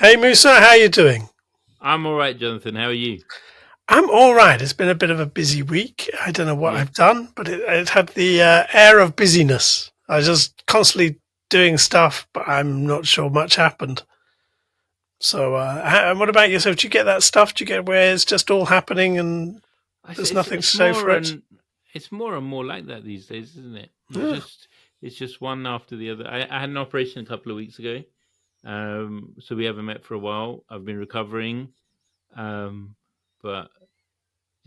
Hey Musa, how you doing? I'm all right, Jonathan. How are you? I'm all right. It's been a bit of a busy week. I don't know what Yeah. I've done, but it had the air of busyness. I was just constantly doing stuff, but I'm not sure much happened. So, and what about yourself? Do you get that stuff? Do you get where it's just all happening and there's nothing to It's show more for it? and it's more and more like that these days, isn't it? Yeah. It's just one after the other. I had an operation a couple of weeks ago, so we haven't met for a while. I've been recovering, um, but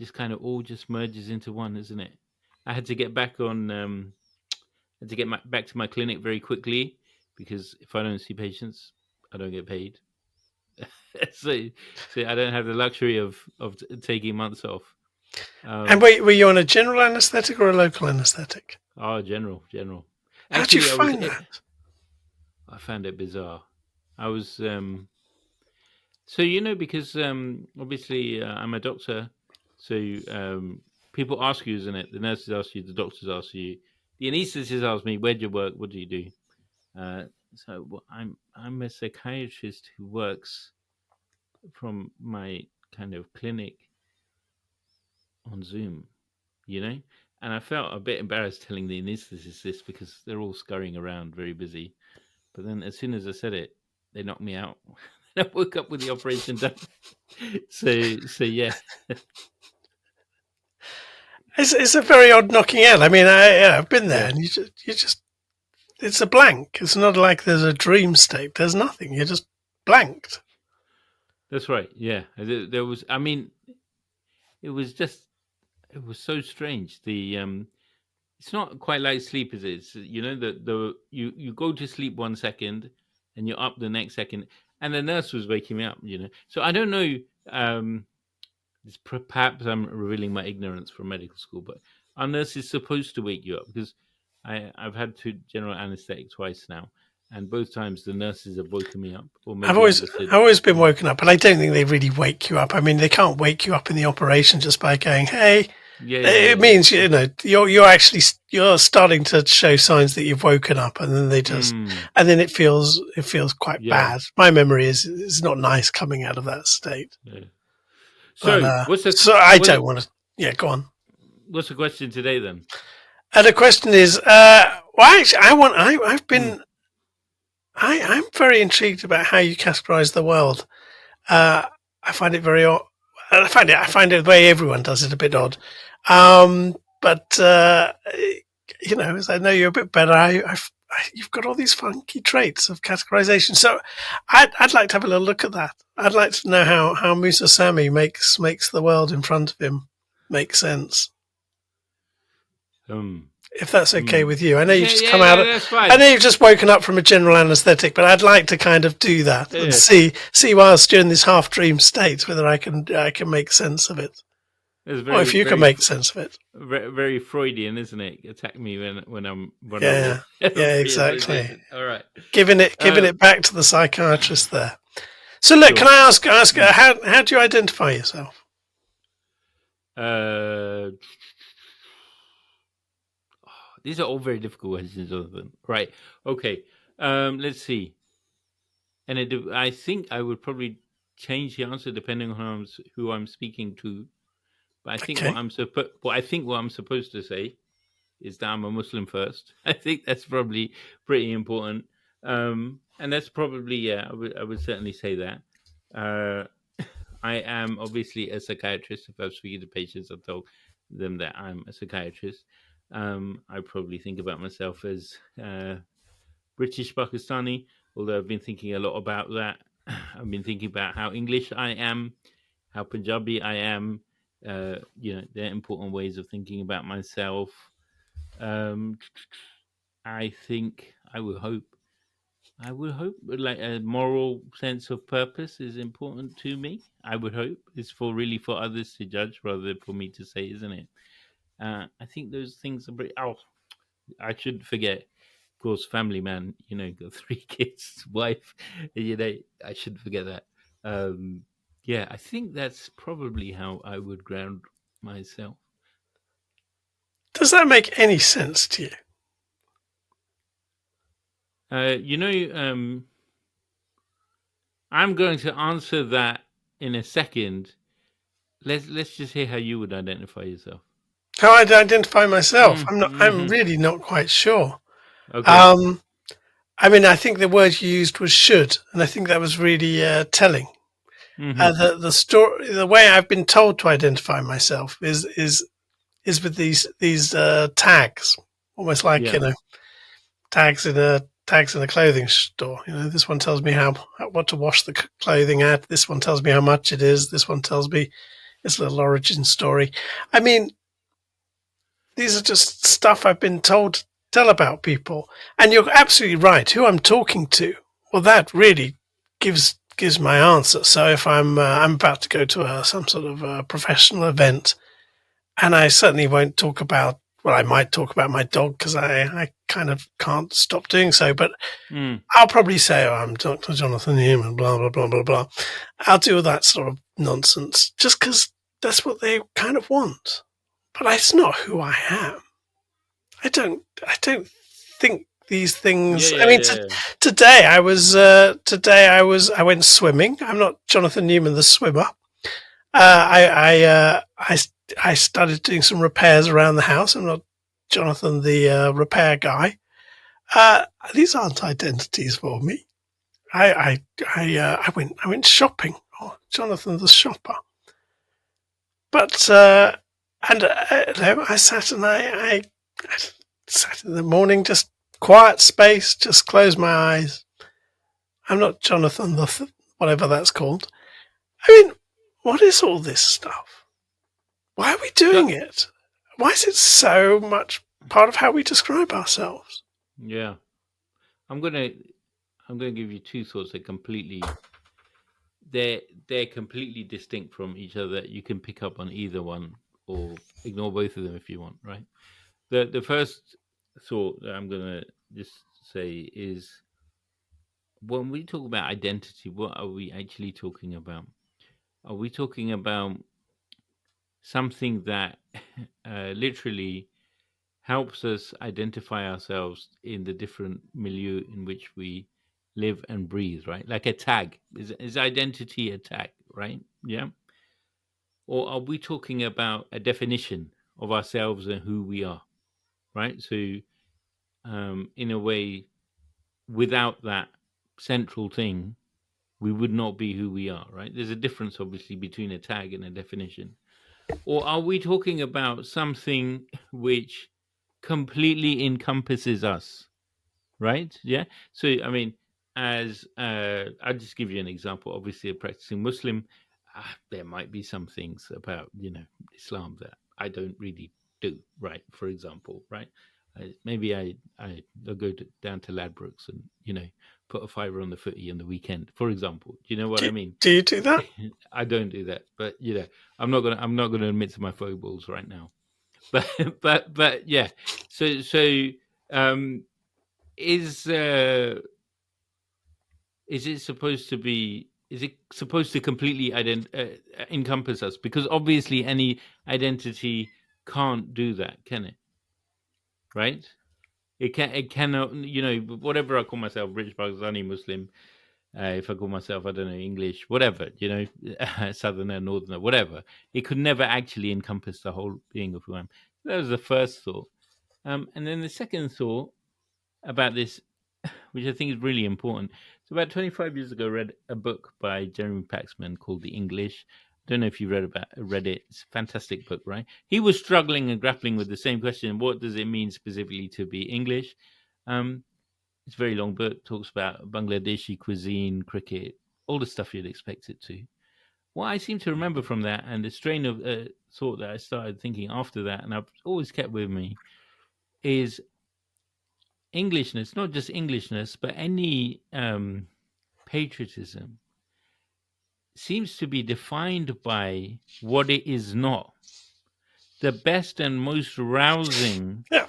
just kind of all just merges into one, isn't it? I had to get back on. Had to get back to my clinic very quickly because if I don't see patients, I don't get paid. so, so I don't have the luxury of taking months off. And Um, were you on a general anaesthetic or a local anaesthetic? oh, general. How do you Actually, find that? I found it bizarre. I was because obviously I'm a doctor, so people ask you, isn't it? The nurses ask you, the doctors ask you, the anaesthetist asks me, "Where do you work? What do you do?" Uh, I'm a psychiatrist who works from my kind of clinic on Zoom, you know? And I felt a bit embarrassed telling the anaesthetist this because they're all scurrying around, very busy. But then as soon as I said it, they knocked me out. I woke up with the operation done. So yeah. It's a very odd knocking out. I mean, I've been there, Yeah. and you just it's a blank. It's not like there's a dream state. There's nothing. You're just blanked. That's right. Yeah. There was I mean, it was just it was so strange. The it's not quite like sleep, is it? It's, the you go to sleep 1 second and you're up the next second, and the nurse was waking me up. So I don't know. Um, Perhaps I'm revealing my ignorance from medical school, but our nurse is supposed to wake you up because I've had to general anesthetic twice now, and both times the nurses have woken me up, or I've maybe I always just said, I've always been yeah, woken up, but I don't think they really wake you up. I mean, they can't wake you up in the operation just by going, "Hey." It yeah. means you're actually you're starting to show signs that you've woken up, and then Mm, and then it feels quite yeah, bad. My memory is it's not nice coming out of that state, yeah. but So so I what's don't want to. Yeah, go on. what's the question today then? And the question is, well, actually, I've Mm, been I'm very intrigued about how you categorize the world. Uh, I find it very odd. I find it the way everyone does it a bit odd. But as I know you a bit better, you've got all these funky traits of categorization. So I'd like to have a little look at that. I'd like to know how Musa Sami makes the world in front of him make sense. um, If that's okay mm. with you, I know you've Yeah, just yeah, come out. no, that's I fine. know you've just woken up from a general anaesthetic, but I'd like to kind of do that and Yeah, see whilst you're in this half dream state whether I can make sense of it, it's or if you can make sense of it. very Freudian, isn't it? Attack me when I'm vulnerable. Yeah, yeah, Free exactly. association. All right. Giving Uh, it back to the psychiatrist there. So look, can sure. I ask Mm. how do you identify yourself? Uh, these are all very difficult questions, Jonathan. Right. Okay. Let's see. And I think I would probably change the answer depending on who I'm speaking to. But I think Okay, what I'm supposed to say is that I'm a Muslim first. I think that's probably pretty important. And that's probably yeah. I would certainly say that. Uh, I am obviously a psychiatrist. If I'm speaking to patients, I tell them that I'm a psychiatrist. I probably think about myself as British Pakistani, although I've been thinking a lot about that. I've been thinking about how English I am, how Punjabi I am. They're important ways of thinking about myself. Um, I think I would hope like a moral sense of purpose is important to me. I would hope it's for others to judge rather than for me to say, isn't it? I think those things are very. Oh, I shouldn't forget. Of course, family man. Got three kids, wife. I shouldn't forget that. Um, yeah, I think that's probably how I would ground myself. does that make any sense to you? Uh, you know, um, I'm going to answer that in a second. Let's just hear how you would identify yourself. How I'd identify myself? Mm, I'm hmm. really not quite sure. Okay. Um, I mean, I think the word you used was should, and I think that was really telling. Hmm. The story, the way I've been told to identify myself is with these tags, almost like Yeah. tags in a clothing store. You know, this one tells me how what to wash the clothing at. This one tells me how much it is. This one tells me its little origin story. I mean, these are just stuff I've been told to tell about people. And you're absolutely right. Who I'm talking to, well, that really gives my answer. So if I'm about to go to some sort of professional event, and I certainly won't talk about. Well, I might talk about my dog because I kind of can't stop doing so. But Mm. I'll probably say, "Oh, I'm Dr. Jonathan Newman," blah blah blah blah blah. I'll do all that sort of nonsense just because that's what they kind of want. But it's not who I am. I don't think these Yeah. things. I Yeah. mean, Yeah. Yeah. I went swimming. I'm not Jonathan Newman the swimmer. I started doing some repairs around the house. I'm not Jonathan the repair guy. These aren't identities for me. I went shopping. Oh, Jonathan the shopper. But I sat and I sat in the morning, just quiet space, just close my eyes. I'm not Jonathan the whatever that's called. I mean, what is all this stuff? Why are we So doing it? Why is it so much part of how we describe ourselves? yeah, I'm gonna I'm gonna give you two thoughts that completely they're they're completely distinct from each other. You can pick up on either one or ignore both of them if you want. Right. The first thought that I'm gonna just say is when we talk about identity, what are we actually talking about? Are we talking about something that literally helps us identify ourselves in the different milieu in which we live and breathe, right? Like a tag. Is identity a tag, right? Yeah. Or are we talking about a definition of ourselves and who we are, right? So, in a way, without that central thing, we would not be who we are, right? There's a difference, obviously, between a tag and a definition. Or are we talking about something which completely encompasses us, right? Yeah. So, I mean, as I'll just give you an example. Obviously, a practicing Muslim, there might be some things about Islam that I don't really do, right? For example, right? Maybe I'll go down to Ladbrokes and put a fiver on the footy on the weekend, for example. Do you know what I mean? Do you do that? I don't do that, but I'm not gonna admit to my foibles right now. But but yeah. So um, is is it supposed to be? Is it supposed to completely encompass us? Because obviously, any identity can't do that, can it? Right? It can. It cannot. Whatever I call myself, British Pakistani Muslim. If I call myself, I don't know, English, whatever, Southerner, Northerner, whatever, it could never actually encompass the whole being of who I am. That was the first thought. And then the second thought about this, which I think is really important. So about 25 years ago, I read a book by Jeremy Paxman called The English. I don't know if you read it. It's a fantastic book, right? He was struggling and grappling with the same question: what does it mean specifically to be English? Um, it's a very long book. Talks about Bangladeshi cuisine, cricket, all the stuff you'd expect it to. What I seem to remember from that, and the strain of thought that I started thinking after that, and I've always kept with me, is Englishness. Not just Englishness, but any patriotism seems to be defined by what it is not. The best and most rousing Yeah.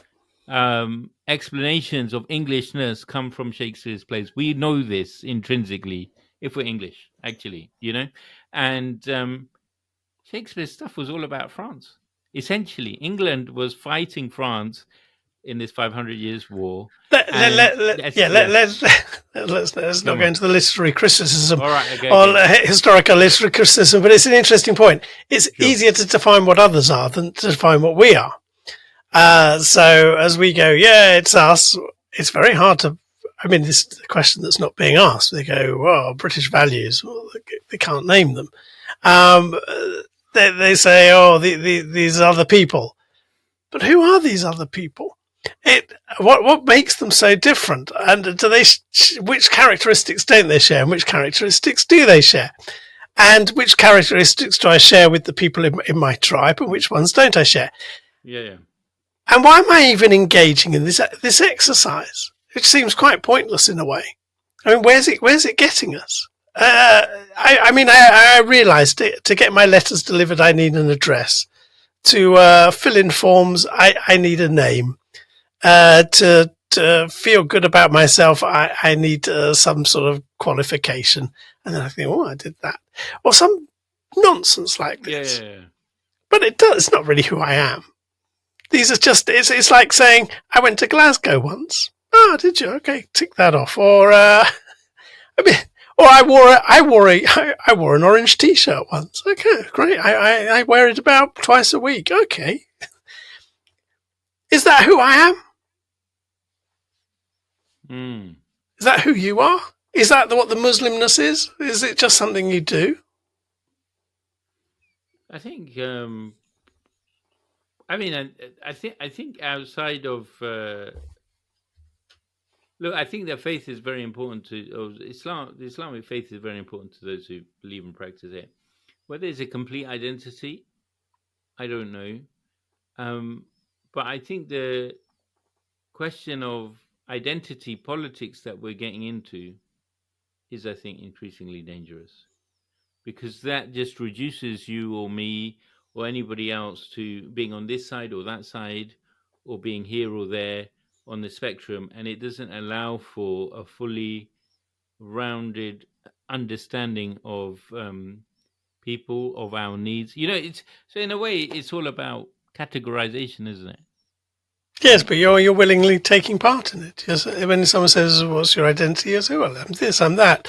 explanations of Englishness come from Shakespeare's plays. We know this intrinsically if we're English, actually. And Shakespeare's stuff was all about France. Essentially, England was fighting France in this 500 years war, and Yeah, yeah, let's not come go on. into the literary criticism All right, okay, or okay, historical literary criticism, but it's an interesting point. It's sure. easier to define what others are than to define what we are. So as we go, yeah, it's us. It's very hard to. I mean, this is a question that's not being asked. They go, well, British values. Well, they can't name them. Um, they say, oh, these other people. But who are these other people? What makes them so different? And do they? Which characteristics don't they share? And which characteristics do they share? And which characteristics do I share with the people in my tribe, and which ones don't I share? Yeah, yeah. And why am I even engaging in this exercise? Which seems quite pointless in a way. I mean, where's it getting us? I realised to get my letters delivered, I need an address. To fill in forms, I need a name. To feel good about myself, I need some sort of qualification. And then I think, oh, I did that. Or some nonsense like Yeah, this. yeah, yeah. But it's not really who I am. These are just, it's like saying, I went to Glasgow once. Oh, did you? Okay, tick that off. Or, I mean, or I wore an orange t-shirt once. Okay, great. I wear it about twice a week. Okay. Is that who I am? Mm. Is that who you are? Is that what the Muslimness is? Is it just something you do? I think. I mean, I think outside of look, I think that faith is very important to Islam. The Islamic faith is very important to those who believe and practice it. Whether it's a complete identity, I don't know. But I think the question of identity politics that we're getting into is, I think, increasingly dangerous, because that just reduces you or me or anybody else to being on this side or that side, or being here or there on the spectrum, and it doesn't allow for a fully rounded understanding of people, of our needs. It's so in a way it's all about categorization, isn't it? Yes, Right? but you're willingly taking part in it. Yes, when someone says, "What's your identity?" You say, "Well, I'm this, I'm that."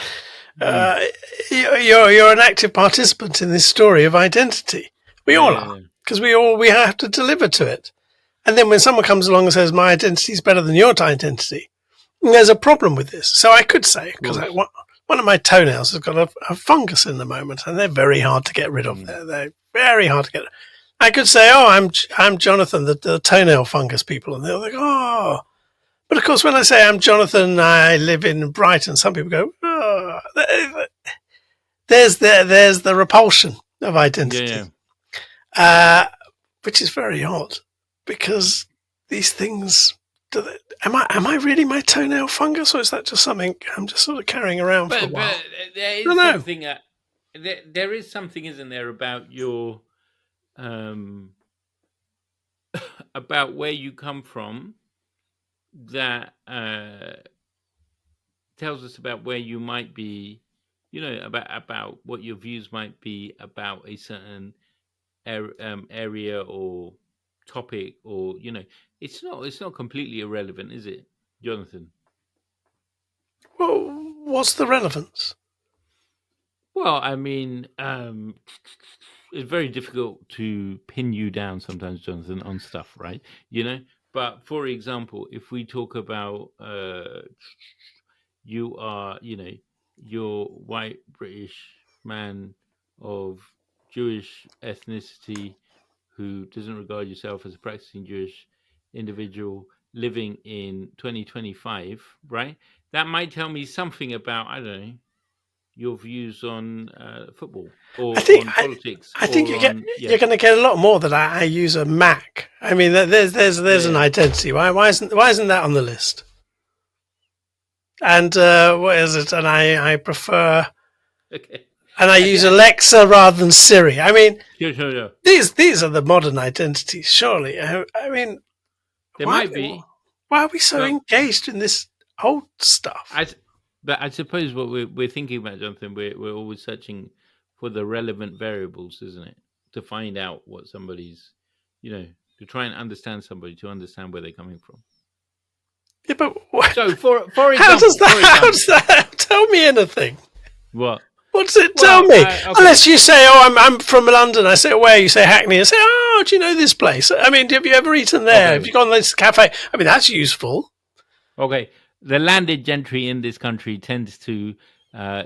Mm. Uh, you're an active participant in this story of identity. We Yeah, all yeah, are, yeah. because we have to deliver to it. And then when someone comes along and says, "My identity is better than your identity," there's a problem with this. So I could say, Of because course. one of my toenails has got a fungus in the moment, and they're very hard to get rid of. Mm. They're very hard to get. I could say, "Oh, I'm Jonathan, the toenail fungus people," and they're like, "Oh." But of course, when I say I'm Jonathan, I live in Brighton, some people go, "Oh." There's the repulsion of Yeah, yeah. identity, uh, which is very odd, because these things. Am I really my toenail fungus, or is that just something I'm just sort of carrying around for a But while? there I don't is know. something. There is something, isn't there, about your um about where you come from, that tells us about where you might be, about what your views might be about a certain area or topic, or it's not completely irrelevant, is it, Jonathan? Well, what's the relevance? Well, I mean, it's very difficult to pin you down sometimes, Jonathan, on stuff, right? But for example, if we talk about you are, you're white British man of Jewish ethnicity who doesn't regard yourself as a practicing Jewish individual living in 2025, right? That might tell me something about, I don't know, your views on football I or think on I, politics I think or on, yeah, you're going to get a lot more that I use a Mac. I mean, there's an yeah, identity. Why isn't that on the list? And what is it? And I prefer, okay. and I use I think Alexa rather than Siri. I mean, sure, sure, sure. these are the modern identities. Surely, I mean, There why might be, why are we so but engaged in this old stuff? I, but I suppose what we're thinking about, Jonathan, we're always searching for the relevant variables, isn't it, to find out what somebody's, you know. to try and understand somebody, to understand where they're coming from. Yeah, but So, for how does example, that tell me anything? what? What does it tell Well, me? okay. Unless you say, "Oh, I'm from London." I say, "Where?" You say Hackney. I say, "Oh, do you know this place?" I mean, have you ever eaten there? Have Okay. you gone to this cafe? I mean, that's useful. Okay. The landed gentry in this country tends to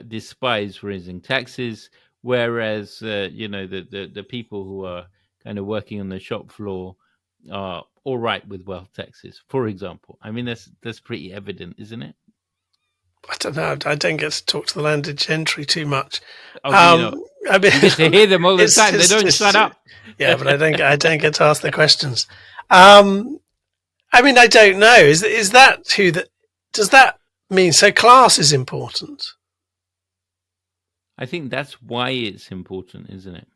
despise raising taxes, whereas the people who are kind of working on the shop floor are all right with wealth taxes. For example, I mean that's pretty evident, isn't it? I don't know. I don't get to talk to the landed gentry too much. Oh, do you know? I mean, You get to hear them all the time. They don't it's shut up. yeah, but I don't get to ask the questions. I mean, I don't know. Is that who that? Does that mean so? Class is important. I think that's why it's important, isn't it?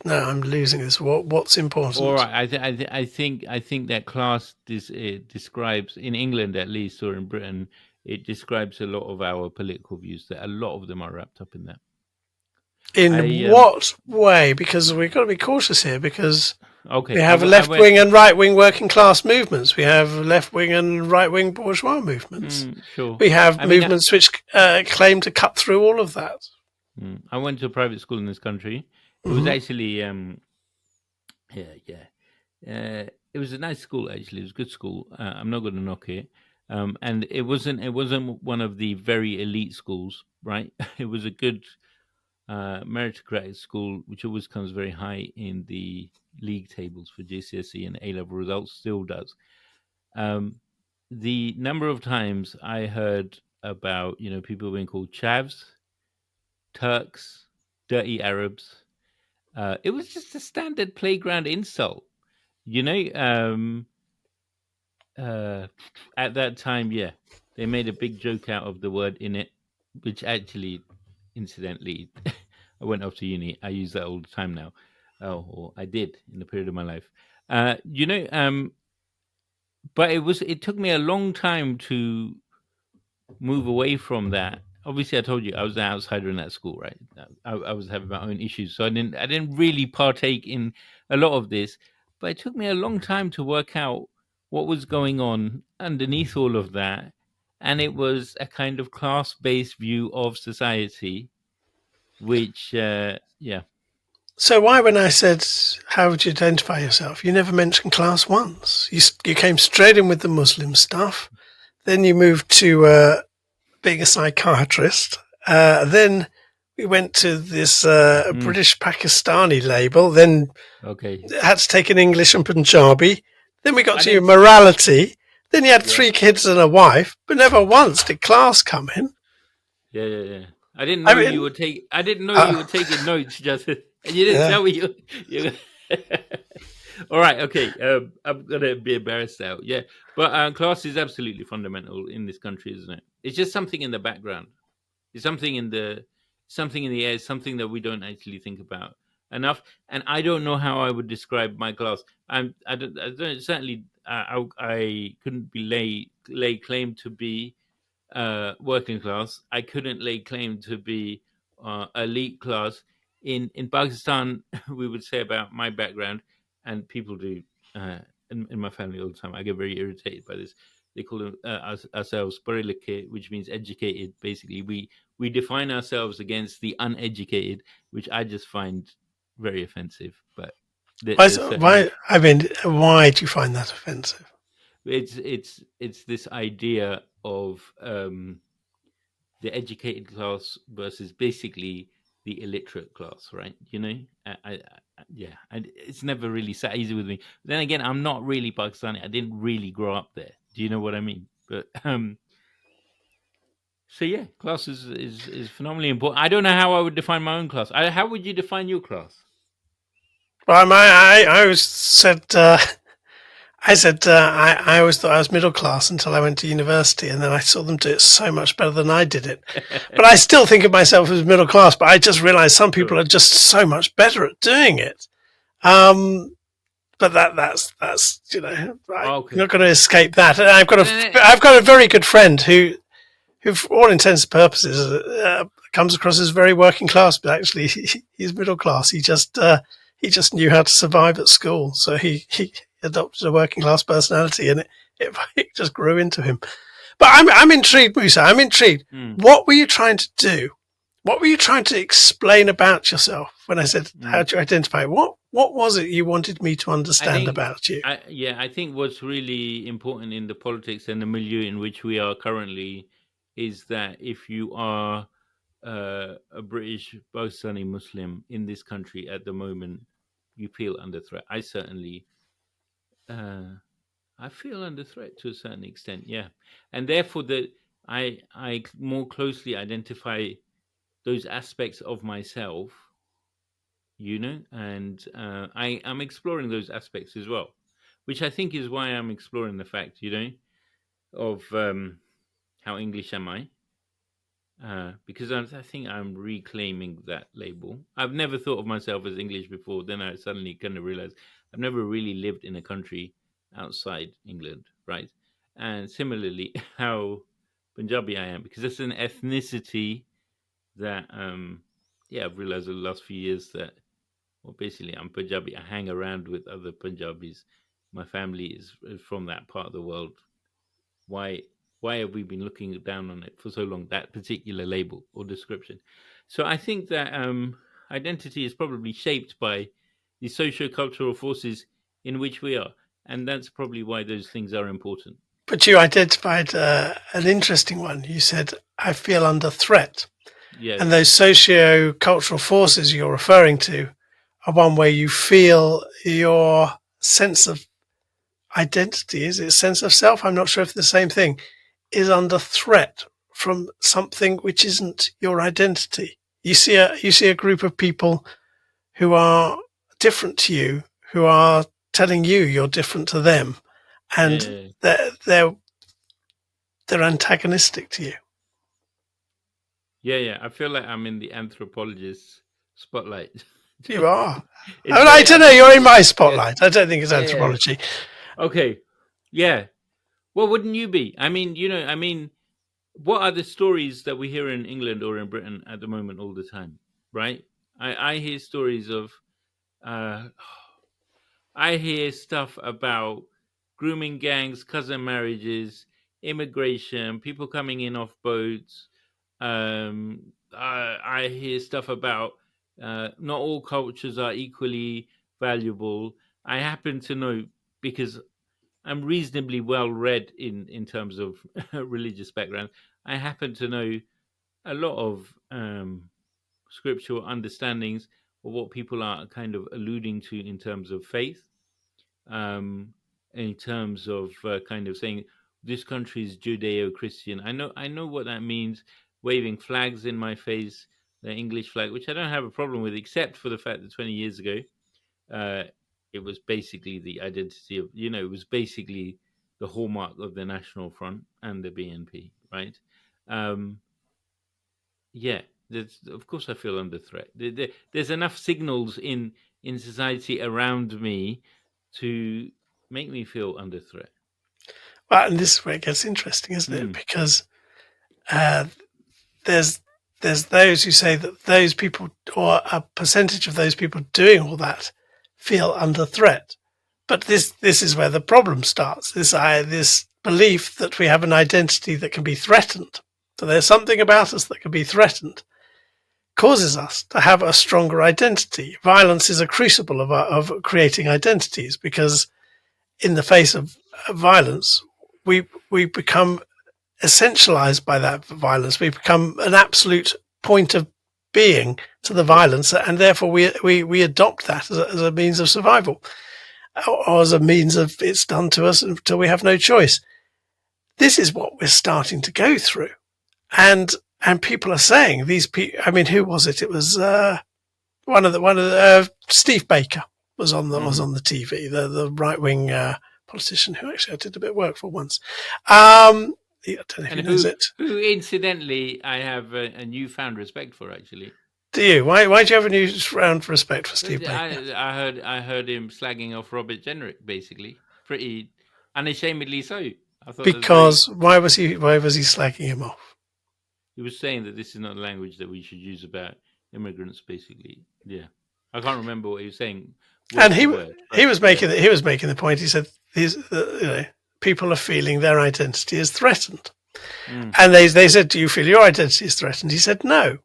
No, I'm losing this. What's important? All right, I think that class describes, in England at least, or in Britain, it describes a lot of our political views. That a lot of them are wrapped up in that. In what way? Because we've got to be cautious here. Because we have left wing and right wing working class movements. We have left wing and right wing bourgeois movements. Sure. We have movements which claim to cut through all of that. I went to a private school in this country. It was actually, it was a nice school. Actually, it was a good school. I'm not going to knock it. And it wasn't one of the very elite schools, right? It was a good meritocratic school, which always comes very high in the league tables for GCSE and A-level results, still does. The number of times I heard about people being called chavs, Turks, dirty Arabs. It was just a standard playground insult, at that time, yeah, they made a big joke out of the word in it, which actually, incidentally, I went off to uni. I use that all the time now, or I did in the period of my life. But it took me a long time to move away from that. Obviously, I told you I was an outsider in that school, right? I was having my own issues, so I didn't really partake in a lot of this. But it took me a long time to work out what was going on underneath all of that, and it was a kind of class-based view of society, which, yeah. So why, when I said how would you identify yourself, you never mentioned class once? You came straight in with the Muslim stuff, then you moved to being a psychiatrist. Then we went to this British Pakistani label. Then had to take an English and Punjabi. Then we got to your morality. Then you had 3 kids and a wife, but never once did class come in. Yeah. I didn't know you were taking. I didn't know you were taking notes, Justin, and you didn't tell me you. All right, okay. I'm gonna be embarrassed now. Yeah, but class is absolutely fundamental in this country, isn't it? It's just something in the background. It's something in the air. Something that we don't actually think about enough. And I don't know how I would describe my class. I don't certainly. I couldn't be lay claim to be working class. I couldn't lay claim to be elite class. In Pakistan, we would say about my background, and people do in my family all the time. I get very irritated by this. They call ourselves pare likhe, which means educated. Basically, we define ourselves against the uneducated, which I just find very offensive. But why? I mean, why do you find that offensive? It's this idea of the educated class versus basically the illiterate class, right? It's never really sat easy with me. Then again, I'm not really Pakistani. I didn't really grow up there. Do you know what I mean? But so yeah, class is phenomenally important. I don't know how I would define my own class. How would you define your class? Well, I always said I always thought I was middle class until I went to university, and then I saw them do it so much better than I did it. But I still think of myself as middle class, but I just realized some people are just so much better at doing it. But that's I'm not going to escape that. And I've got a very good friend who for all intents and purposes comes across as very working class, but actually he's middle class. He just he just knew how to survive at school. So he adopted a working class personality, and it just grew into him. But I'm intrigued, Musa. I'm intrigued. Mm, What were you trying to do? What were you trying to explain about yourself when I said, how mm. do you identify? What was it you wanted me to I understand think, about you? I think what's really important in the politics and the milieu in which we are currently is that if you are a British Pakistani Muslim in this country at the moment, you feel under threat. I certainly, uh, I feel under threat to a certain extent, yeah, and therefore that I more closely identify those aspects of myself, and I'm exploring those aspects as well, which I think is why I'm exploring the fact, of how English am I, because I think I'm reclaiming that label. I've never thought of myself as English before. Then I suddenly kind of realized I've never really lived in a country outside England, right? And similarly, how Punjabi I am, because it's an ethnicity that, yeah, I've realized over the last few years that, well, basically, I'm Punjabi. I hang around with other Punjabis. My family is from that part of the world. why why have we been looking down on it for so long, that particular label or description? So I think that identity is probably shaped by the socio-cultural forces in which we are, and that's probably why those things are important. But you identified an interesting one. You said, I feel under threat. And Yes. those socio-cultural forces you're referring to are one where you feel your sense of identity, is it sense of self? I'm not sure if the same thing is under threat from something which isn't your identity. You see a group of people who are different to you, who are telling you you're different to them, and Yeah, they're antagonistic to you. yeah, yeah. I feel like I'm in the anthropologist spotlight. You are. I It's mean, I very don't know. You're in my anthropology. Yeah, spotlight. I don't think it's yeah, yeah. anthropology. Okay. Yeah. What wouldn't you be? What are the stories that we hear in England or in Britain at the moment all the time, right? I hear stories of, uh, I hear stuff about grooming gangs, cousin marriages, immigration, people coming in off boats. I hear stuff about not all cultures are equally valuable. I happen to know, because I'm reasonably well read in terms of religious background. I happen to know a lot of scriptural understandings of what people are kind of alluding to in terms of faith, um, in terms of kind of saying this country is Judeo-Christian. I know what that means. Waving flags in my face, the English flag, which I don't have a problem with, except for the fact that 20 years ago, uh, it was basically the identity of, it was basically the hallmark of the National Front and the BNP, right? Um, yeah, of course I feel under threat. There's enough signals in society around me to make me feel under threat. Well, and this is where it gets interesting, isn't it? Mm, Because uh, there's there's those who say that those people, or a percentage of those people doing all that, feel under threat. But this is where the problem starts. This belief that we have an identity that can be threatened. So there's something about us that can be threatened, causes us to have a stronger identity. Violence is a crucible of creating identities, because in the face of violence, we become essentialized by that violence. We become an absolute point of being to the yeah, violence, and therefore we adopt that as a means of survival, or as a means of it's done to us until we have no choice. This is what we're starting to go through, and people are saying these people. I mean, who was it? It was one of the Steve Baker was hmm on the TV, the right wing politician who actually I did a bit of work for once. I don't know if and he knows it. who incidentally I have a newfound respect for, actually. Do you? Why do you have a newfound respect for Steve Baker? I heard him slagging off Robert Jenrick, basically, pretty unashamedly so. I thought that was very. Because why was he slagging him off? He was saying that this is not a language that we should use about immigrants, basically. Yeah. I can't remember what he was saying And word for word, he but was yeah. making the point. He said people are feeling their identity is threatened, and they said, "Do you feel your identity is threatened?" He said, "No."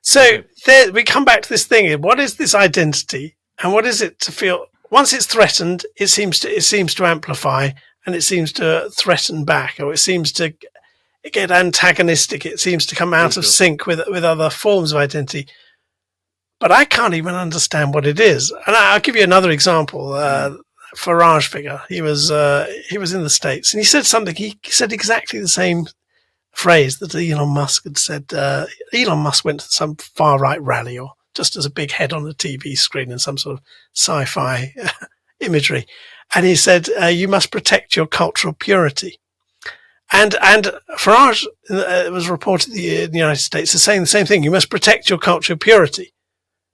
So Okay. we come back to this thing: what is this identity, and what is it to feel? Once it's threatened, it seems to amplify, and it seems to threaten back, or it seems to get antagonistic. It seems to come out of Sure. sync with other forms of identity. But I can't even understand what it is. And I'll give you another example. Farage figure. He was in the States, and he said something. He said exactly the same phrase that Elon Musk had said. Elon Musk went to some far right rally, or just as a big head on a TV screen in some sort of sci-fi imagery, and he said, "You must protect your cultural purity." And Farage was reported in the United States as saying the same thing. You must protect your cultural purity.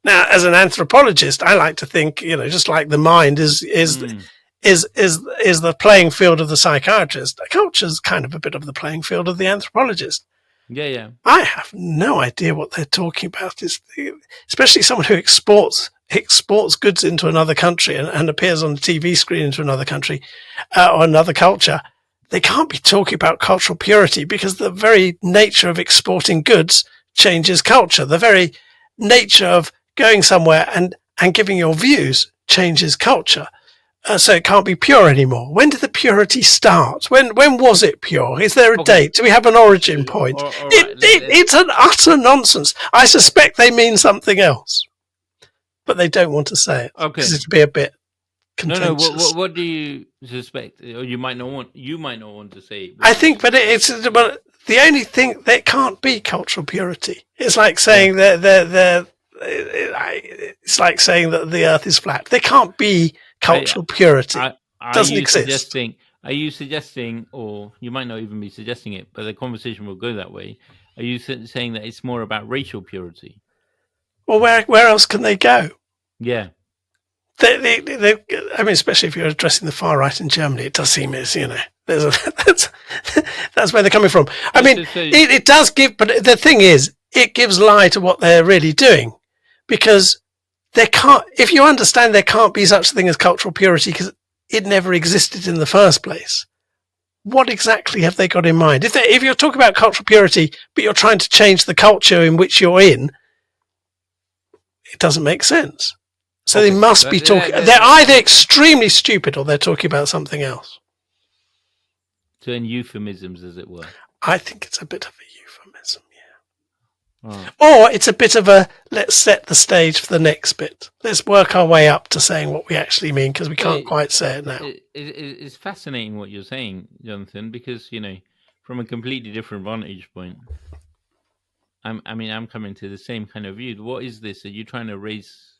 Now, as an anthropologist, I like to think, just like the mind is the playing field of the psychiatrist, culture is kind of a bit of the playing field of the anthropologist. Yeah. I have no idea what they're talking about. Especially someone who exports goods into another country and appears on the TV screen into another country or another culture. They can't be talking about cultural purity, because the very nature of exporting goods changes culture. The very nature of going somewhere and giving your views changes culture. So it can't be pure anymore. When did the purity start? When was it pure? Is there a date? Do we have an origin point? All right. It's an utter nonsense. I suspect they mean something else, but they don't want to say it because it'd be a bit contentious. No. What do you suspect? Or you might not want to say. I think, but the only thing, that can't be cultural purity. It's like saying it's like saying that the Earth is flat. There can't be cultural purity. Doesn't exist. Are you suggesting, or you might not even be suggesting it, but the conversation will go that way? Are you saying that it's more about racial purity? Well, where else can they go? Yeah. I mean, especially if you're addressing the far right in Germany, it does seem as that's where they're coming from. I mean, it does give, but the thing is, it gives lie to what they're really doing, because there can't. If you understand, there can't be such a thing as cultural purity because it never existed in the first place. What exactly have they got in mind? If you're talking about cultural purity, but you're trying to change the culture in which you're in, it doesn't make sense. So they must be talking. They're either extremely stupid or they're talking about something else. So in euphemisms, as it were. I think it's a bit of a euphemism, yeah. Oh. Or it's a bit of a, let's set the stage for the next bit. Let's work our way up to saying what we actually mean, because we can't quite say it now. It's fascinating what you're saying, Jonathan, because, from a completely different vantage point, I'm coming to the same kind of view. What is this? Are you trying to raise...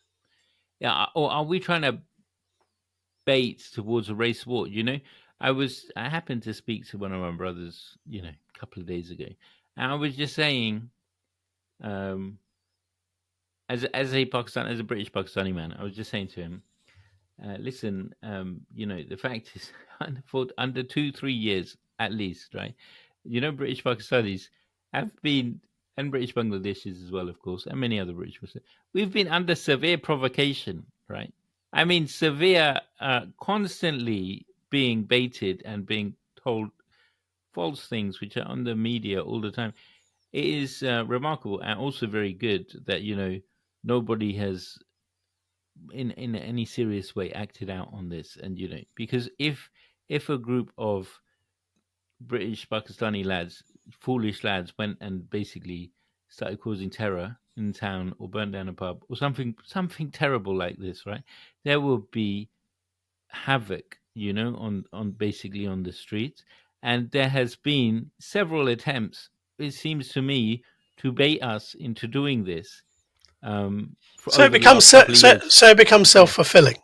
Yeah, or are we trying to bait towards a race war? I happened to speak to one of my brothers, a couple of days ago, and I was just saying, as a British Pakistani man, I was just saying to him, listen, the fact is, for under 2-3 years at least, right? British Pakistanis have been, and British Bangladeshis as well, of course, and many other British Pakistanis, we've been under severe provocation, right? I mean, severe, constantly being baited and being told false things, which are on the media all the time. It is remarkable, and also very good that, nobody has in any serious way acted out on this. And, because if a group of British Pakistani lads, foolish lads, went and basically started causing terror in town or burnt down a pub or something terrible like this, right? There will be havoc, on basically on the streets. And there has been several attempts, it seems to me, to bait us into doing this. So it becomes self-fulfilling.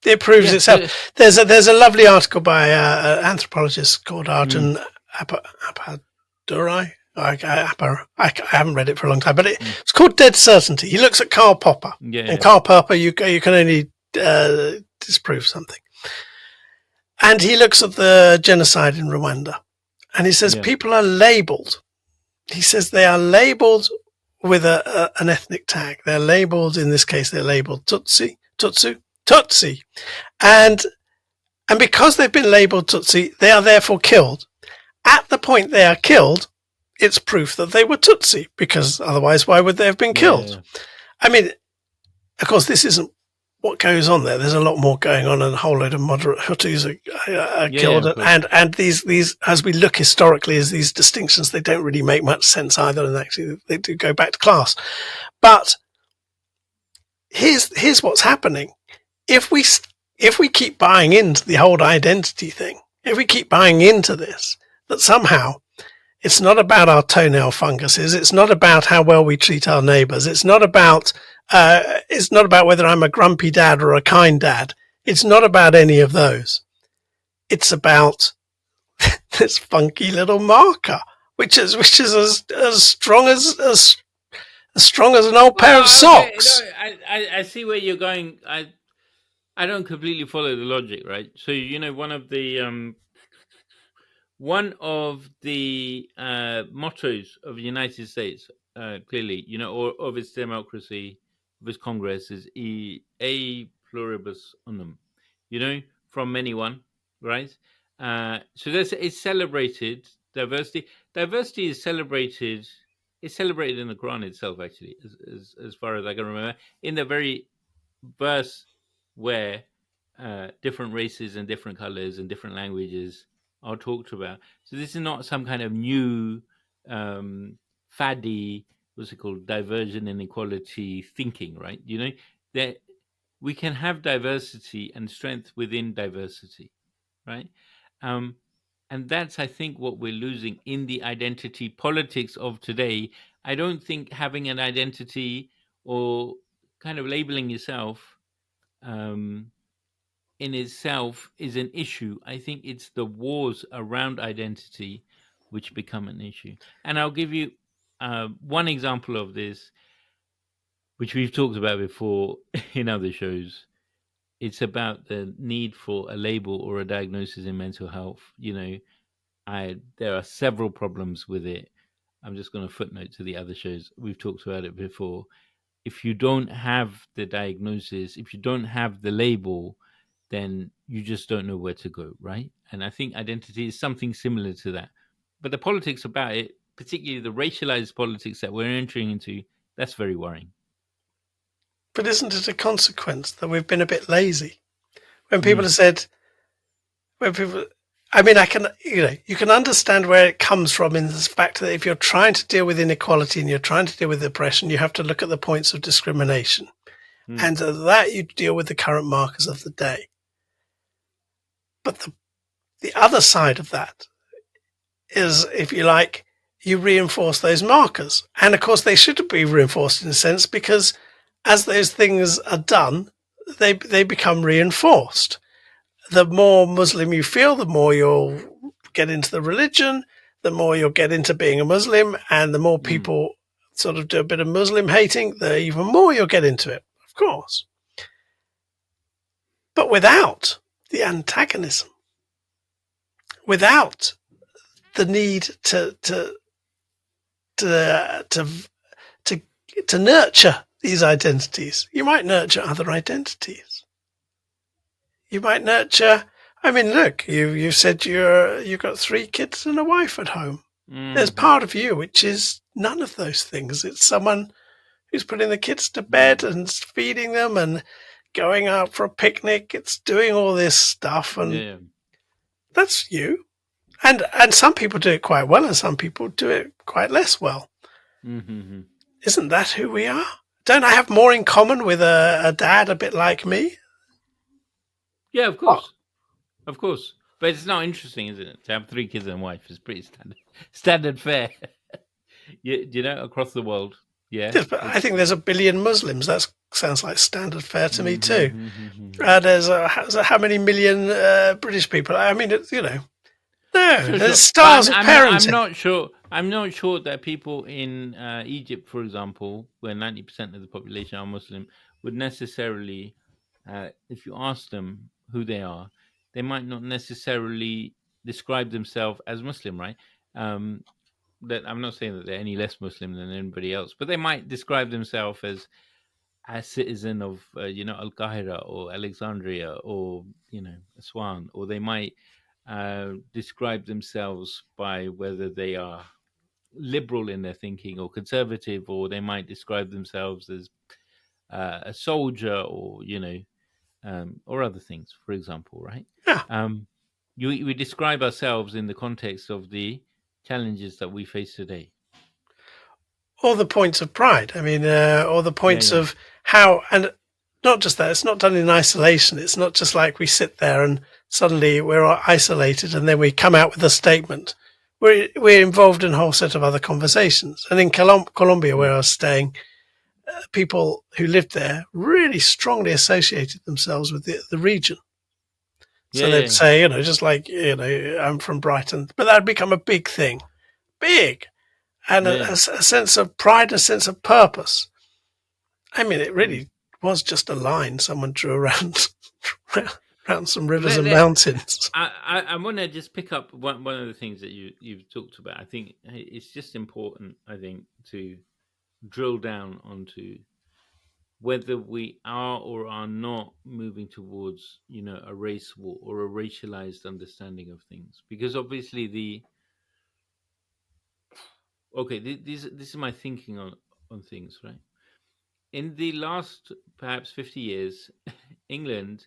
It proves itself. There's a lovely article by an anthropologist called Arjun Appadurai. I haven't read it for a long time, but it's called Dead Certainty. He looks at Karl Popper, Karl Popper, you can only disprove something. And he looks at the genocide in Rwanda, and he says people are labelled. He says they are labelled with an ethnic tag. They're labeled, in this case, they're labeled Tutsi, Tutsu, Tutsi. And because they've been labeled Tutsi, they are therefore killed. At the point they are killed, it's proof that they were Tutsi, because otherwise, why would they have been killed? I mean, of course, this isn't what goes on there. There's a lot more going on, and a whole load of moderate Hutus are killed. And these, as we look historically, as these distinctions, they don't really make much sense either, and actually they do go back to class. But here's what's happening. If we keep buying into the whole identity thing, if we keep buying into this, that somehow it's not about our toenail funguses, it's not about how well we treat our neighbours, it's not about whether I'm a grumpy dad or a kind dad. It's not about any of those. It's about this funky little marker, which is as strong as an old pair of socks. No, I see where you're going. I don't completely follow the logic, right? So one of the mottos of the United States, clearly, or of its democracy, of its Congress, is a pluribus unum. From many one, right? So it's celebrated diversity. Diversity is celebrated. It's celebrated in the Quran itself, actually, as far as I can remember, in the very verse where different races and different colors and different languages are talked about. So this is not some kind of new faddy, what's it called, diversion and equality thinking, right? That we can have diversity and strength within diversity, right? And that's, I think, what we're losing in the identity politics of today. I don't think having an identity or kind of labeling yourself in itself is an issue. I think it's the wars around identity which become an issue. And I'll give you one example of this, which we've talked about before in other shows. It's about the need for a label or a diagnosis in mental health. There are several problems with it. I'm just going to footnote to the other shows. We've talked about it before. If you don't have the diagnosis, if you don't have the label, then you just don't know where to go, right? And I think identity is something similar to that. But the politics about it, particularly the racialized politics that we're entering into, that's very worrying. But isn't it a consequence that we've been a bit lazy? When people have said, you can understand where it comes from in the fact that if you're trying to deal with inequality and you're trying to deal with oppression, you have to look at the points of discrimination. And that you deal with the current markers of the day. But the other side of that is, if you like, you reinforce those markers. And of course, they should be reinforced in a sense, because as those things are done, they become reinforced. The more Muslim you feel, the more you'll get into the religion, the more you'll get into being a Muslim, and the more people sort of do a bit of Muslim hating, the even more you'll get into it, of course. But without the antagonism, without the need to nurture these identities, you might nurture other identities. You might nurture. I mean, look, you said you've got 3 kids and a wife at home. There's part of you which is none of those things. It's someone who's putting the kids to bed and feeding them and going out for a picnic. It's doing all this stuff, and that's you. And some people do it quite well, and some people do it quite less well. Isn't that who we are? Don't I have more in common with a dad a bit like me? Yeah, of course. Of course. But it's not interesting, isn't it? To have 3 kids and a wife is pretty standard fare. Across the world. Yeah. Yes, but I think there's 1 billion Muslims. That sounds like standard fare to me too. There's how many million British people? I mean, no, there's styles of parenting. I'm not sure that people in Egypt, for example, where 90% of the population are Muslim, would necessarily, if you ask them who they are, they might not necessarily describe themselves as Muslim, right? that I'm not saying that they're any less Muslim than anybody else, but they might describe themselves as citizen of Al Qahira or Alexandria or Aswan, or they might describe themselves by whether they are liberal in their thinking or conservative, or they might describe themselves as a soldier, or or other things, for example, right? Yeah. um, we describe ourselves in the context of the challenges that we face today. Or the points of pride. I mean, or the Yeah, points yeah. of how, and not just that, it's not done in isolation. It's not just like we sit there and suddenly we're isolated and then we come out with a statement. We're involved in a whole set of other conversations. And in Colombia, Mm. where I was staying, people who lived there really strongly associated themselves with the region. Yeah, So they'd yeah, say, just like, I'm from Brighton, but that'd become a big thing, big, and yeah, a sense of pride, a sense of purpose. I mean, it yeah. really was just a line someone drew around around some rivers Let, and let, mountains. I want to just pick up one of the things that you've talked about. I think it's just important, I think, to drill down onto whether we are or are not moving towards a race war or a racialized understanding of things, because obviously the okay, this is my thinking on things, right? In the last perhaps 50 years, England,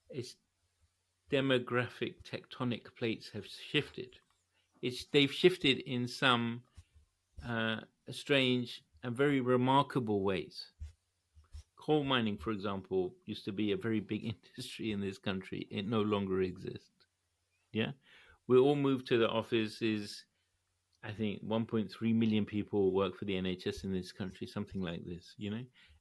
its demographic tectonic plates have shifted. They've shifted in some uh, strange and very remarkable ways. Coal mining, for example, used to be a very big industry in this country. It no longer exists. Yeah, we all moved to the offices. I think 1.3 million people work for the NHS in this country, something like this.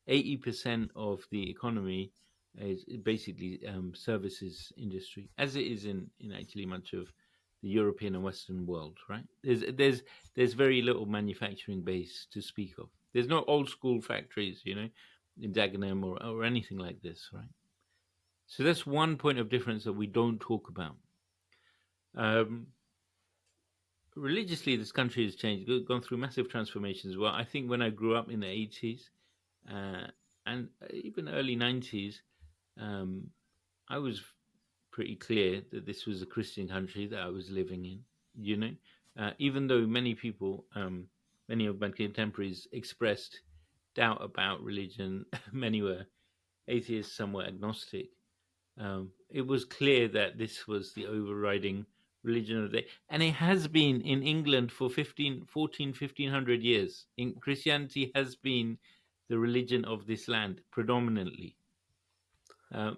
80% of the economy is basically services industry, as it is in actually much of the European and Western world. Right? There's very little manufacturing base to speak of. There's no old school factories, in Dagenham or anything like this. Right? So that's one point of difference that we don't talk about. Um, Religiously, this country has changed, gone through massive transformations. Well, I think when I grew up in the 80s uh, and even early 90s, um, I was pretty clear that this was a Christian country that I was living in. Even though many people, many of my contemporaries, expressed doubt about religion, many were atheists, some were agnostic. It was clear that this was the overriding religion of the day. And it has been in England for 1500 years. Christianity has been the religion of this land predominantly.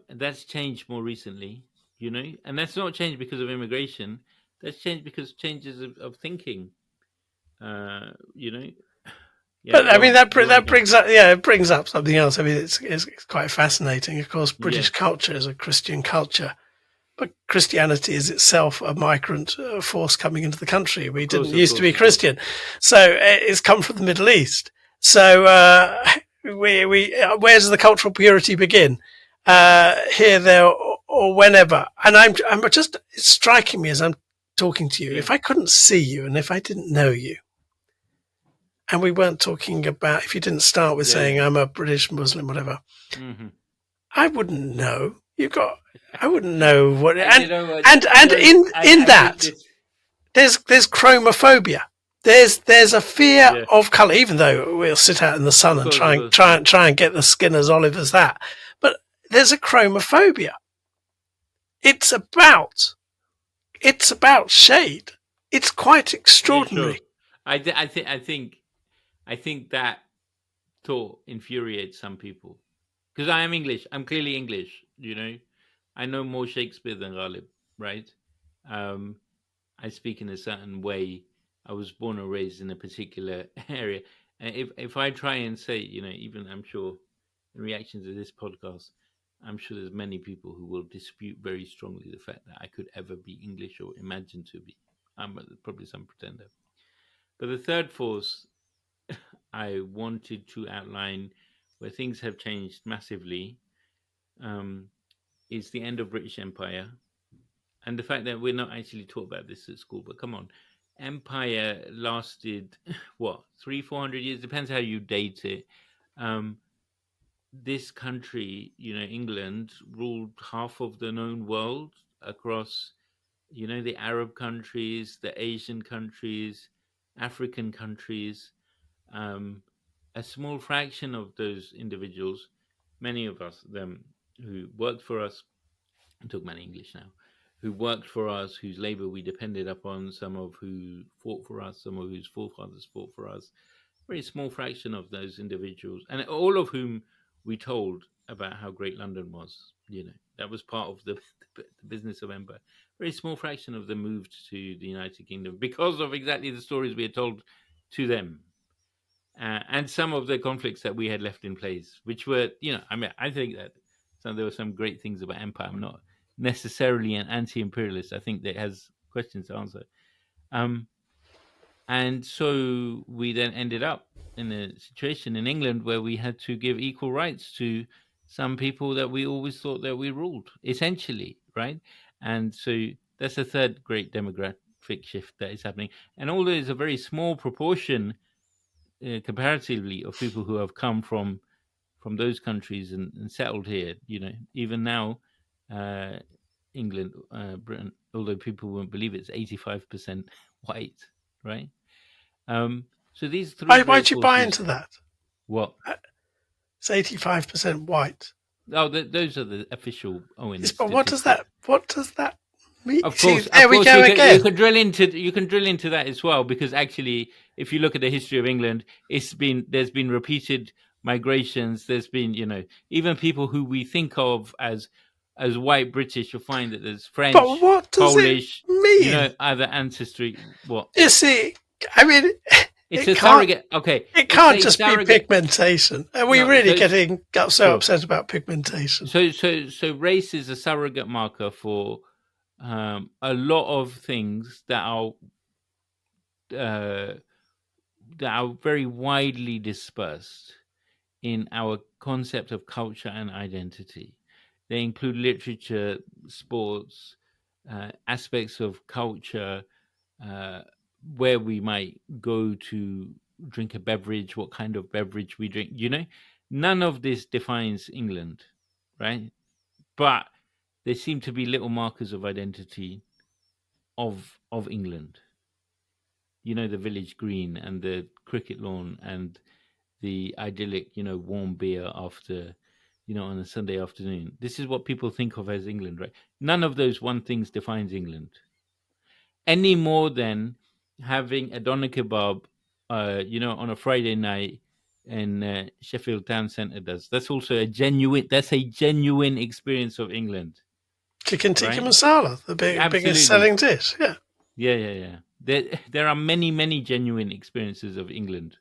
That's changed more recently, and that's not changed because of immigration. That's changed because changes of thinking. You know, yeah, But I mean, go on that again. brings up, yeah, it brings up something else. I mean, it's quite fascinating. Of course, Yeah, British culture is a Christian culture, but Christianity is itself a migrant force coming into the country. We of course, didn't of used to course, be of course. Christian, so it's come from the Middle East. So we where does the cultural purity begin? Here, there, or whenever. And I'm just it's striking me as I'm talking to you. Yeah, If I couldn't see you, and if I didn't know you, and we weren't talking about, if you didn't start with yeah, yeah. saying I'm a British Muslim, whatever, Hmm. I wouldn't know. I wouldn't know what, And you know what? and in I think that this. there's chromophobia. There's a fear Yeah, of color, even though we'll sit out in the sun of and course, of course. Yeah. try and get the skin as olive as that. But there's a chromophobia. It's about it's about shade. It's quite Yeah, sure. extraordinary. I think that thought infuriates some people because I am English. I'm clearly English. I know more Shakespeare than Ghalib, right? Um, I speak in a certain way. I was born and raised in a particular area. And if I try and say, even I'm sure in reaction to this podcast, I'm sure there's many people who will dispute very strongly the fact that I could ever be English or imagine to be. I'm probably some pretender. But the third force I wanted to outline where things have changed massively um, is the end of British Empire and the fact that we're not actually taught about this at school. But come on, empire lasted what 300-400 years, depends how you date it. um this country, England, ruled half of the known world across, the Arab countries, the Asian countries, African countries. um a small fraction of those individuals, many of us them who worked for us, I'm talking about English now, who worked for us, whose labor we depended upon, some of who fought for us, some of whose forefathers fought for us, very small fraction of those individuals, and all of whom we told about how great London was. That was part of the business of empire. Very small fraction of them moved to the United Kingdom because of exactly the stories we had told to them, and some of the conflicts that we had left in place, which were, I mean, I think that there were some great things about empire. I'm not necessarily an anti-imperialist. I think that it has questions to answer. Um, and so we then ended up in a situation in England where we had to give equal rights to some people that we always thought that we ruled, essentially, right? And so that's a third great demographic shift that is happening. And although it's a very small proportion, comparatively, of people who have come from those countries and settled here, even now, uh, England, Britain, although people won't believe it's 85% white, right? So these three Why great do you buy forces. into that? What? It's 85% white. Oh, those are the official Yes, ONS but what does statistics. that mean? Of See, course, of there we course, go you again. can drill into that as well, because actually, if you look at the history of England, there's been repeated migrations. There's been, even people who we think of as white British, you'll find that there's But French, what does it Polish, mean? other ancestry. What? You see, I mean, It's it a can't surrogate. Okay, it it's can't a just be surrogate. pigmentation. Are we No, really so getting so sure. upset about pigmentation? So race is a surrogate marker for a lot of things uh, that are very widely dispersed in our concept of culture and identity. They include literature, sports, aspects of culture, uh, where we might go to drink a beverage, what kind of beverage we drink. None of this defines England, right? But there seem to be little markers of identity of England. The village green and the cricket lawn and the idyllic, warm beer after, on a Sunday afternoon. This is what people think of as England, right? None of those one things defines England any more than having a doner kebab, on a Friday night in Sheffield Town Centre does. That's a genuine experience of England, Chicken tikka right? masala, the biggest Absolutely. selling dish. Yeah. Yeah, yeah, yeah. There are many, many genuine experiences of England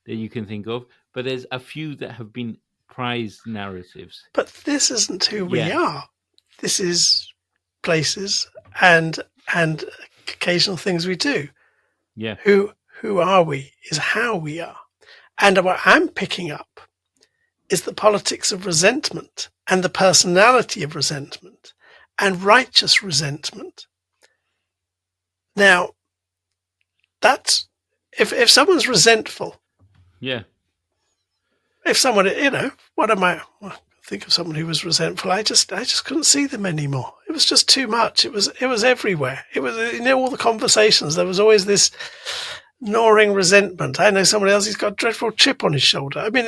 that you can think of, but there's a few that have been prized narratives. But this isn't who we Yeah, are. This is places and and occasional things we do. yeah, Who are we is how we are. And what I'm picking up is the politics of resentment and the personality of resentment and righteous resentment. Now, that's if someone's resentful, yeah. if someone, what am I? Well, think of someone who was resentful. I just couldn't see them anymore. It was just too much. It was everywhere. It was all the conversations. There was always this gnawing resentment. I know somebody else. He's got a dreadful chip on his shoulder. I mean,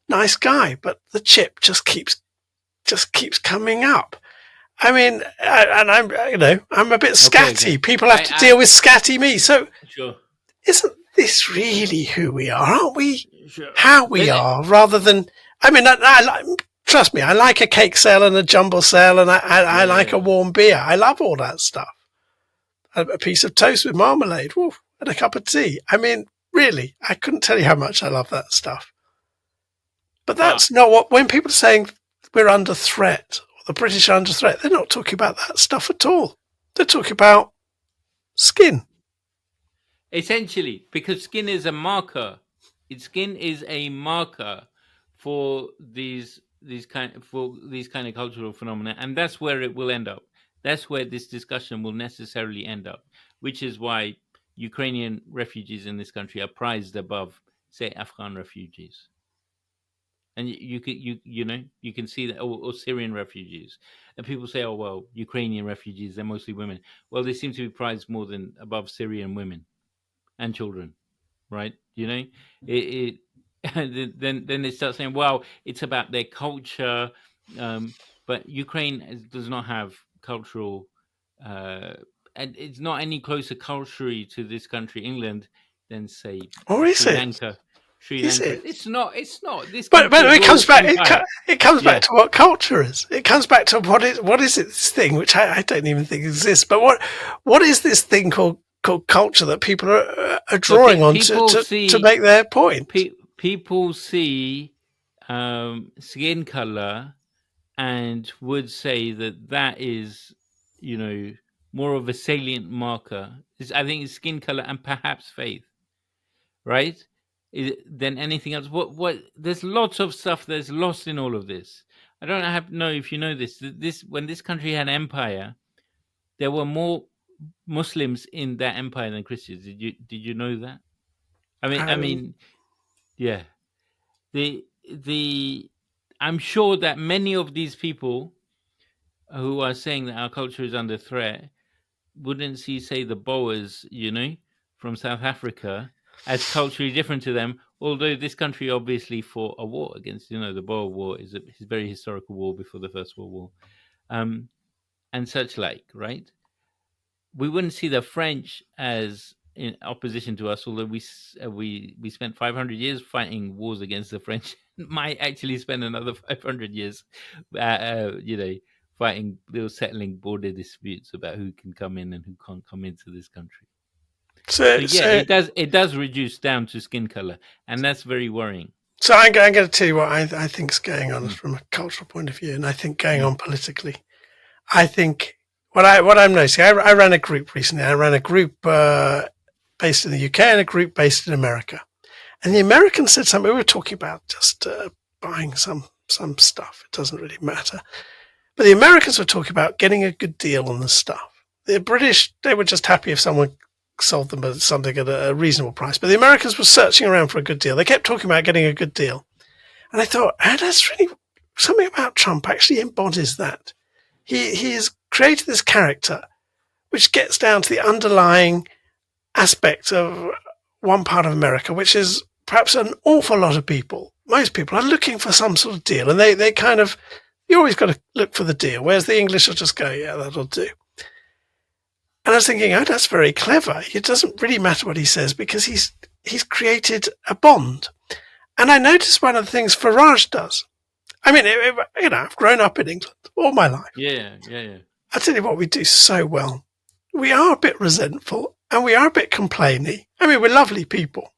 nice guy, but the chip just keeps coming up. I mean, and I'm a bit Okay, okay. scatty. People have to deal with scatty me. So Sure, isn't this really who we are? Aren't we sure. how we But are rather than, I mean, trust me, I like a cake sale and a jumble sale and I yeah, like yeah. a warm beer. I love all that stuff. A piece of toast with marmalade, woo, and a cup of tea. I mean, really, I couldn't tell you how much I love that stuff. But But that's not what, when people are saying we're under threat, or the British are under threat, they're not talking about that stuff at all. They're talking about skin. essentially, because skin is a marker, skin is a marker for these kind of cultural phenomena, and that's where it will end up. That's where this discussion will necessarily end up, which is why Ukrainian refugees in this country are prized above, say, Afghan refugees. And you can see that, or Syrian refugees, and people say, oh well, Ukrainian refugees, they're mostly women. Well, they seem to be prized more than above Syrian women and children, right? It then they start saying, well, it's about their culture, but Ukraine does not have cultural, uh, and it's not any closer culturally to this country, England, than say Or is Sri it? Lanka. Sri Is Lanka. it? It's not. It's not. This But country is it all comes back. empire. It comes back Yeah. to what culture is. It comes back to what is it? This thing which I don't even think exists. But what is this thing called culture that people are Well, drawing on people to make their point? people see skin color and would say that is, more of a salient marker. I think it's skin color and perhaps faith, right? Than anything else. What? There's lots of stuff that's lost in all of this. I don't know if you know this. This when this country had empire, there were more Muslims in that empire than Christians. Did you know that? I Um, mean, yeah. The I'm sure that many of these people who are saying that our culture is under threat wouldn't see, say, the Boers, from South Africa, as culturally different to them. Although this country obviously fought a war against, the Boer War is a very historical war before the First World War, um, and such like, right? We wouldn't see the French as in opposition to us, although we spent 500 years fighting wars against the French. Might actually spend another 500 years, fighting, settling border disputes about who can come in and who can't come into this country. So so yeah, so it does reduce down to skin color, and that's very worrying. so I'm going to tell you what I think is going on Mm, from a cultural point of view, and I think going mm, on politically. I think what I'm noticing. I ran a group recently. I ran a group based in the UK and a group based in America. And the Americans said something. We were talking about just buying some stuff. It doesn't really matter. But the Americans were talking about getting a good deal on the stuff. The British, they were just happy if someone sold them something at a reasonable price. But the Americans were searching around for a good deal. They kept talking about getting a good deal. And I thought, that's really something about Trump actually embodies that. He has created this character which gets down to the underlying aspect of one part of America, which is perhaps an awful lot of people, most people are looking for some sort of deal, and they kind of, you always got to look for the deal, whereas the English will just go, yeah, that'll do. And I was thinking, oh, that's very clever. It doesn't really matter what he says because he's created a bond. And I noticed one of the things Farage does. I mean, I've grown up in England all my life. yeah, yeah, yeah, I tell you what, we do so well. We are a bit resentful and we are a bit complainy. I mean, we're lovely people,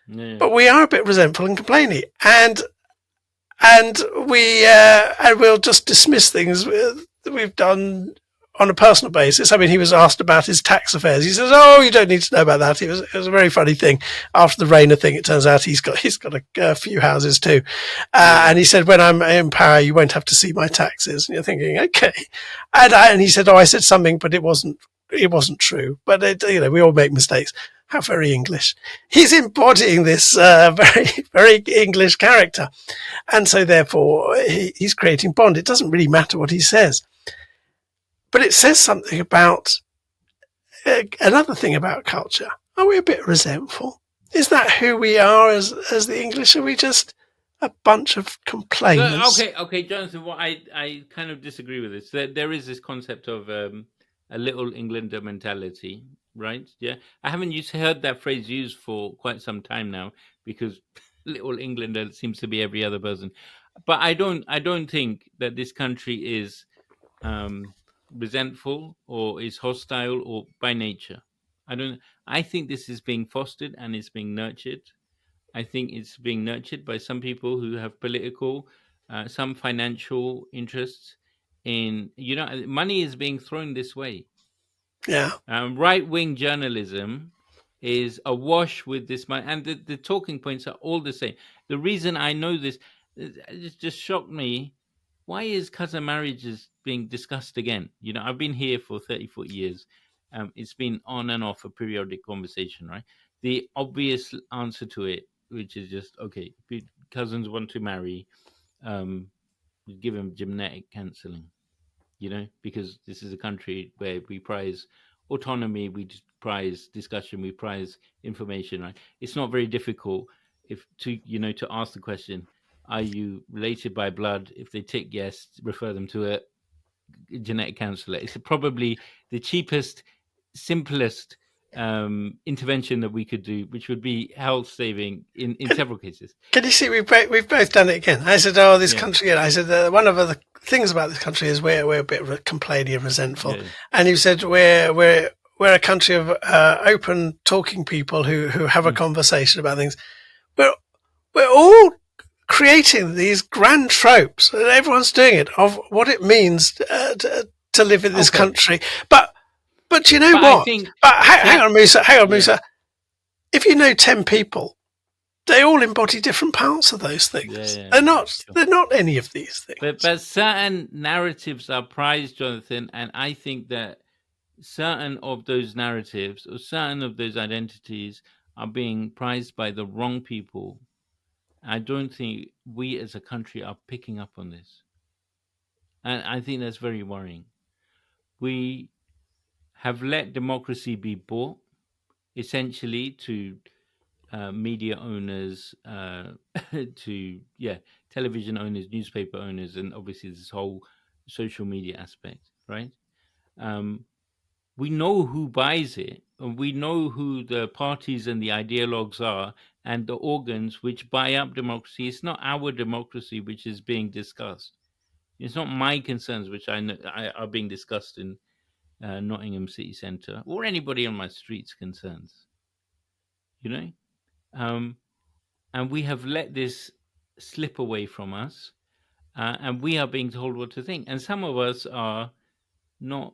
yeah. but we are a bit resentful and complainy, and we'll just dismiss things that we've done on a personal basis. I mean, he was asked about his tax affairs. He says, "Oh, you don't need to know about that." It was a very funny thing. After the Rayner thing, it turns out he's got a few houses too, Yeah. and he said, "When I'm in power, you won't have to see my taxes." And you're thinking, okay, and he said, "Oh, I said something, but it wasn't true." But we all make mistakes. How very English. He's embodying this very, very English character. And so therefore he's creating bond. It doesn't really matter what he says. But it says something about another thing about culture. Are we a bit resentful? Is that who we are as the English? Are we just a bunch of So complainers? okay, Jonathan. What I kind of disagree with this. There is this concept of a little Englander mentality, right? Yeah, I haven't heard that phrase used for quite some time now because little Englander seems to be every other person. But I don't think that this country is um, resentful or is hostile or by nature. I don't. I think this is being fostered and it's being nurtured. I think it's being nurtured by some people who have political, some financial interests in, money is being thrown this way. Yeah, Right wing journalism is awash with this money, and the talking points are all the same. The reason I know this, it just shocked me. Why is cousin marriage is being discussed again? I've been here for 30, 40 years. It's been on and off a periodic conversation, right? The obvious answer to it, which is just okay, cousins want to marry, um, give them genetic counseling, because this is a country where we prize autonomy, we prize discussion, we prize information, right? It's not very difficult if to ask the question, are you related by blood? If they tick yes, refer them to a genetic counselor. It's probably the cheapest, simplest intervention that we could do, which would be health saving in several cases. Can you see we've both done it again? I said, "Oh, this Yeah, country." I said, "One of the things about this country is we're a bit complaining and resentful." yeah. And you said, "We're a country of open, talking people who have a Mm. conversation about things." We're we're all creating these grand tropes, and everyone's doing it of what it means to live in this Okay, country. But you know but I what? think But hang that on, Musa. Hang on, yeah, Musa. If you know 10 people, they all embody different parts of those yeah, things. yeah, They're yeah, not. sure. They're not any of these But things. certain narratives are prized, Jonathan, and I think that certain of those narratives or certain of those identities are being prized by the wrong people. I don't think we as a country are picking up on this. And I think that's very worrying. We have let democracy be bought essentially to media owners, to, television owners, newspaper owners, and obviously this whole social media aspect, right? Um, we know who buys it, and we know who the parties and the ideologues are, and the organs which buy up democracy. It's not our democracy which is being discussed. It's not my concerns which I know are being discussed in Nottingham City Centre, or anybody on my street's concerns. You know, um, and we have let this slip away from us, and we are being told what to think. And some of us are not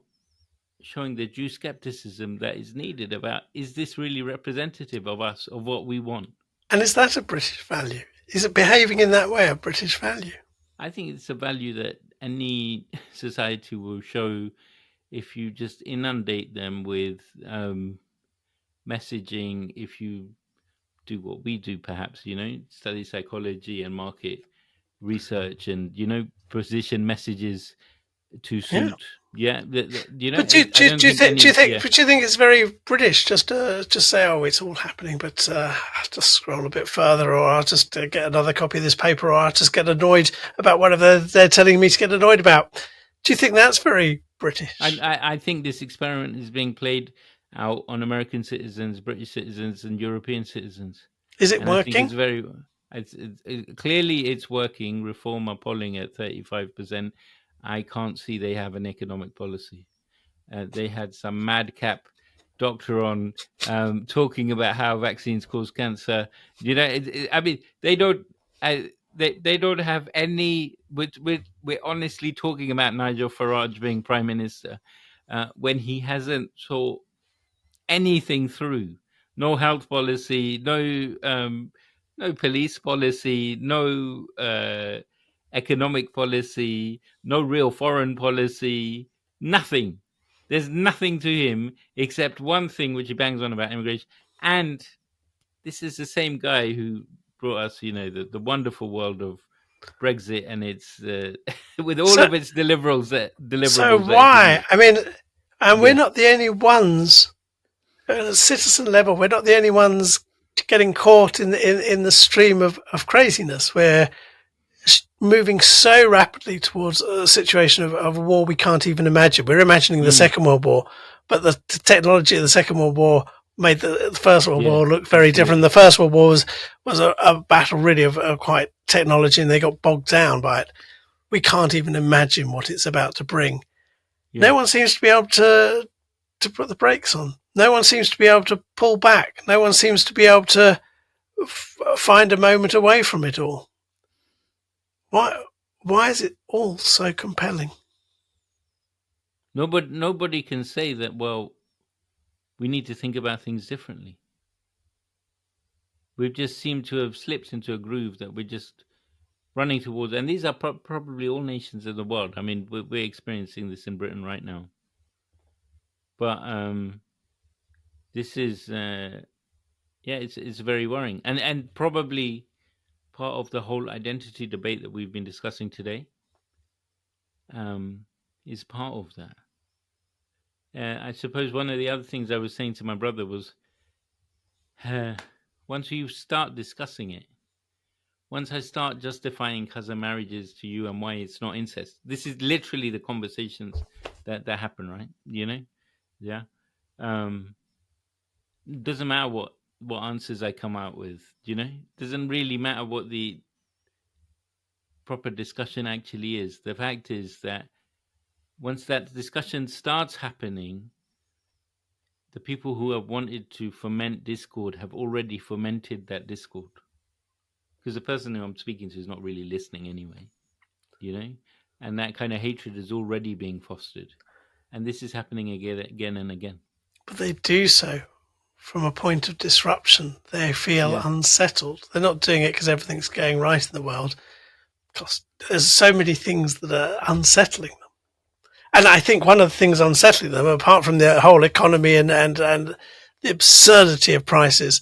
showing the due skepticism that is needed about, is this really representative of us, of what we want? And is that a British value? Is it behaving in that way a British value? I think it's a value that any society will show if you just inundate them with messaging, if you do what we do, perhaps, study psychology and market research, and, position messages to Yeah. suit. Yeah, But I don't think any. Yeah, do you think it's very British just to just say, oh, it's all happening, but I'll just scroll a bit further, or I'll just get another copy of this paper, or I'll just get annoyed about whatever they're telling me to get annoyed about. Do you think that's very British? I think this experiment is being played out on American citizens, British citizens, and European citizens, Is it and I think working? it's very. Clearly it's working. Reform are polling at 35%. I can't see they have an economic policy. They had some madcap doctor on talking about how vaccines cause cancer. I mean, they don't. They don't have any. We're honestly talking about Nigel Farage being prime minister when he hasn't thought anything through. No health policy, no police policy, no economic policy, no real foreign policy, nothing. There's nothing to him except one thing which he bangs on about immigration. And this is the same guy who brought us, the wonderful world of Brexit and its with all So, of its deliverables so deliverables that it did why? not. I mean, and we're Yeah, not the only ones at a citizen level. We're not the only ones getting caught in the stream of craziness. We're moving so rapidly towards a situation of a war we can't even imagine. We're imagining the mm, Second World War, but the technology of the Second World War made the First World yeah, War look very different. absolutely. The First World War was a battle really of quite technology, and they got bogged down by it. We can't even imagine what it's about to bring. Yeah. No one seems to be able to put the brakes on. No one seems to be able to pull back. No one seems to be able to find a moment away from it all. Why? Why is it all so compelling? Nobody can say that, well, we need to think about things differently. We've just seemed to have slipped into a groove that we're just running towards. And these are probably all nations of the world. I mean, we're experiencing this in Britain right now. But this is it's very worrying, and probably part of the whole identity debate that we've been discussing today is part of that. I suppose one of the other things I was saying to my brother was, once you start discussing it, once I start justifying cousin marriages to you and why it's not incest, this is literally the conversations that happen, right? You know, yeah. Doesn't matter what answers I come out with, you know. Doesn't really matter what the proper discussion actually is. The fact is that once that discussion starts happening, the people who have wanted to foment discord have already fomented that discord. Because the person who I'm speaking to is not really listening anyway, you know? And that kind of hatred is already being fostered. And this is happening again and again. But they do so from a point of disruption. They feel unsettled. They're not doing it because everything's going right in the world. Because there's so many things that are unsettling them. And I think one of the things unsettling them, apart from the whole economy and the absurdity of prices,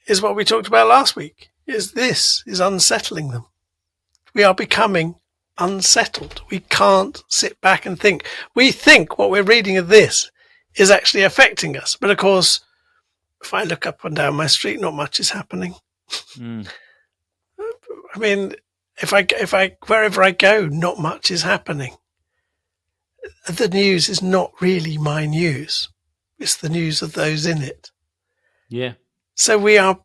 is what we talked about last week. This is unsettling them. We are becoming unsettled. We can't sit back and think. We think what we're reading of this is actually affecting us. But of course, if I look up and down my street, not much is happening. I mean, if I wherever I go, not much is happening. The news is not really my news. It's the news of those in it. Yeah. So we are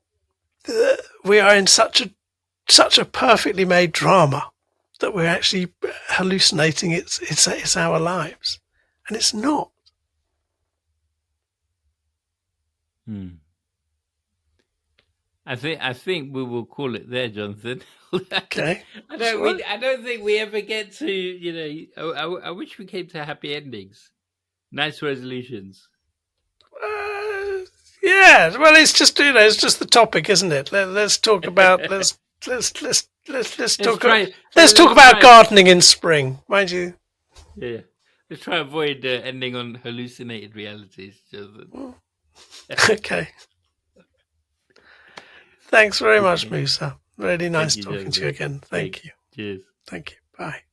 in such a perfectly made drama that we're actually hallucinating it's our lives, and it's not. I think we will call it there, Jonathan. Okay. I don't think we ever get to, you know. I wish we came to happy endings, nice resolutions. Yeah. Well, it's just it's just the topic, isn't it? Let's talk about let's talk about gardening in spring, mind you. Yeah. Let's try avoid ending on hallucinated realities, Jonathan. Okay. Thanks very much, Musa. Really nice talking to you again. Thank you. Cheers. Thank you. Bye.